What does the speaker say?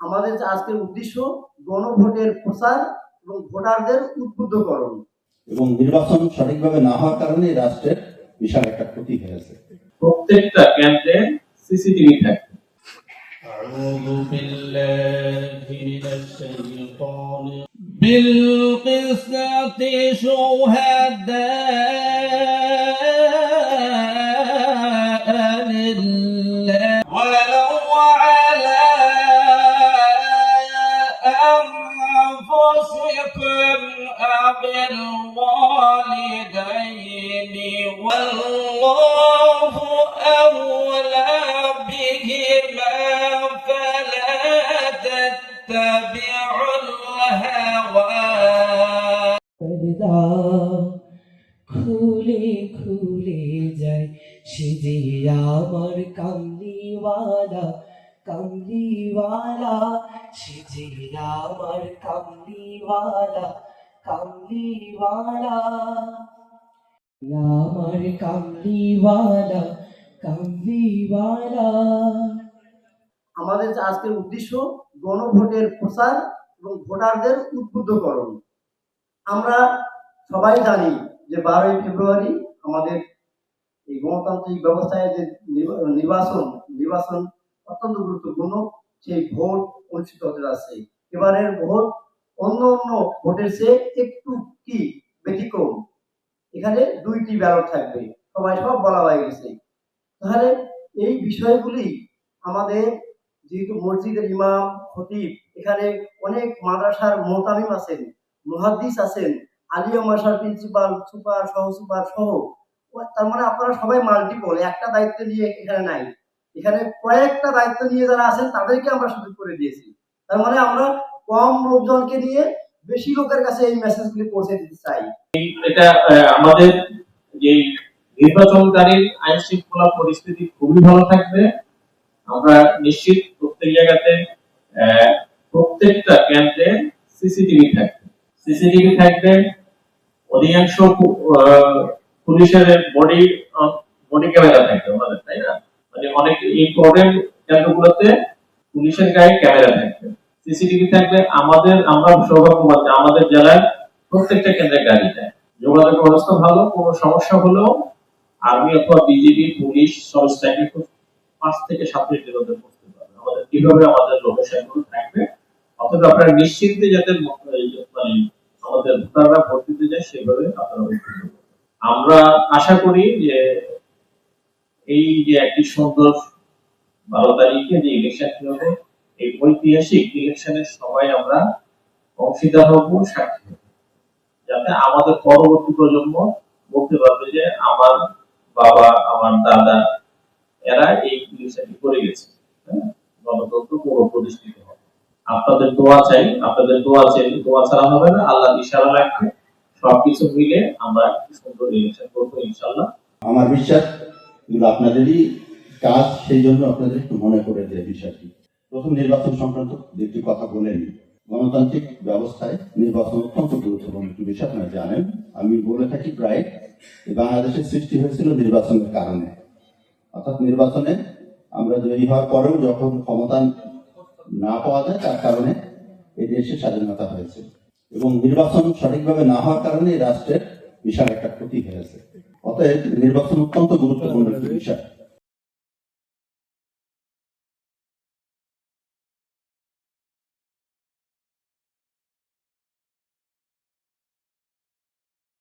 আমাদের আজকের উদ্দেশ্য গণভোটের প্রচার এবং ভোটারদের উদ্বুদ্ধকরণ। এবং নির্বাচন সঠিকভাবে না হওয়ার কারণে রাষ্ট্রের বিশাল একটা ক্ষতি হয়েছে। প্রত্যেকটা কেন্দ্রে সিসিটিভি থাকবে। بالقسط شهداء لله ولو على أنفسكم أو الوالدين والله أولى بهما فلا تتبعوا الهوى খুলে খুলে যায় সে যে আমার কামলিওয়ালা কামলিওয়ালা সে যে আমার কামলিওয়ালা কামলিওয়ালা আমার কামলিওয়ালা কামলিওয়ালা। আমাদের আজকের উদ্দেশ্য গণভোটের প্রচার এবং ভোটারদের উদ্বুদ্ধকরণ। আমরা সবাই জানি যে 12ই ফেব্রুয়ারি আমাদের এই গণতান্ত্রিক ব্যবস্থায় যে নির্বাচন অত্যন্ত গুরুত্বপূর্ণ। সেই ভোট অনুষ্ঠিত হতে যাচ্ছে। এবারের ভোট অন্য ভোটের চেয়ে একটু কি ব্যতিক্রম। এখানে 2টি ব্যালট থাকবে, সব বলা হয়ে গেছে। তাহলে এই বিষয়গুলি আমাদের যেহেতু মসজিদের ইমাম খতিব, এখানে অনেক মাদ্রাসার মুহতামিম আছেন, মুহাদ্দিস আছেন, আলিয়া মাদ্রাসার প্রিন্সিপাল, সুপার সহ সুপার সহ, তার মানে আপনারা সবাই মাল্টিপল, একটা দায়িত্ব নিয়ে এখানে নাই। এখানে কয়েকটা দায়িত্ব নিয়ে যারা আছেন তাদেরকে আমরা সুযোগ করে দিয়েছি। তার মানে আমরা কম লোকজনকে নিয়ে বেশি লোকের কাছে এই মেসেজগুলি পৌঁছে দিতে চাই। এটা আমাদের যে নির্বাচনকারীর আইন শৃঙ্খলা পরিস্থিতি খুবই ভালো থাকবে। আমরা নিশ্চিত প্রত্যেক জায়গাতে প্রত্যেকটা কেন্দ্রে সিসিটিভি থাকবে। অধিকাংশ পুলিশের বডি ক্যামেরা থাকবে আমাদের, তাই না? মানে অনেক ইম্পর্টেন্ট কেন্দ্রগুলোতে পুলিশের গায়ে ক্যামেরা থাকবে, সিসিটিভি থাকবে। আমরা সৌভাগ্যবান আমাদের জেলার প্রত্যেকটা কেন্দ্রে গাড়ি দেয়। যোগাযোগ ব্যবস্থা ভালো, কোনো সমস্যা হলেও আর্মি অথবা বিজিবি পুলিশ সব স্ট্যান্ডে 5 থেকে 7 মিনিটের মধ্যে পৌঁছতে পারবে। আমাদের কিভাবে আমাদের লোকেশনগুলো থাকবে, অথচ আপনারা নিশ্চিন্তে যাতে মানে আমাদের ভোটাররা ভোট দিতে যায় সেভাবে আপনারা। আমরা আশা করি যে এই যে একটি সুন্দর 12 তারিখে যে ইলেকশন হবে, এই ঐতিহাসিক ইলেকশনের সবাই আমরা অংশীদার হব, সাক্ষী হব, যাতে আমাদের পরবর্তী প্রজন্ম বলতে পারবে যে আমার বাবা, আমার দাদা এরা এই ইলেকশনটি করে গেছে। গণতন্ত্র পুরো প্রতিষ্ঠিত হবে। আপনাদের দোয়া চাই, দোয়া ছাড়া হবে না। আল্লাহ ইশারা রাখবে, সবকিছু মিলে আমরা সুন্দর ইলেকশন করবো ইনশাআল্লাহ। আমার বিশ্বাস এগুলো আপনাদেরই কাজ, সেই জন্য আপনাদের একটু মনে করে দেয় বিষয়টি। প্রথম নির্বাচন সংক্রান্ত একটি কথা বলেন। গণতান্ত্রিক ব্যবস্থায় নির্বাচন অত্যন্ত গুরুত্বপূর্ণ একটি বিষয়, আপনারা জানেন। আমি বলে থাকি প্রায় বাংলাদেশের সৃষ্টি হয়েছিল নির্বাচনের কারণে। অর্থাৎ নির্বাচনে আমরা জয়ী হওয়ার পরেও যখন ক্ষমতা না পাওয়া যায়, তার কারণে এই দেশের স্বাধীনতা হয়েছে। এবং নির্বাচন সঠিকভাবে না হওয়ার কারণে রাষ্ট্রের বিশাল একটা ক্ষতি হয়েছে। অতএব নির্বাচন অত্যন্ত গুরুত্বপূর্ণ একটি বিষয়।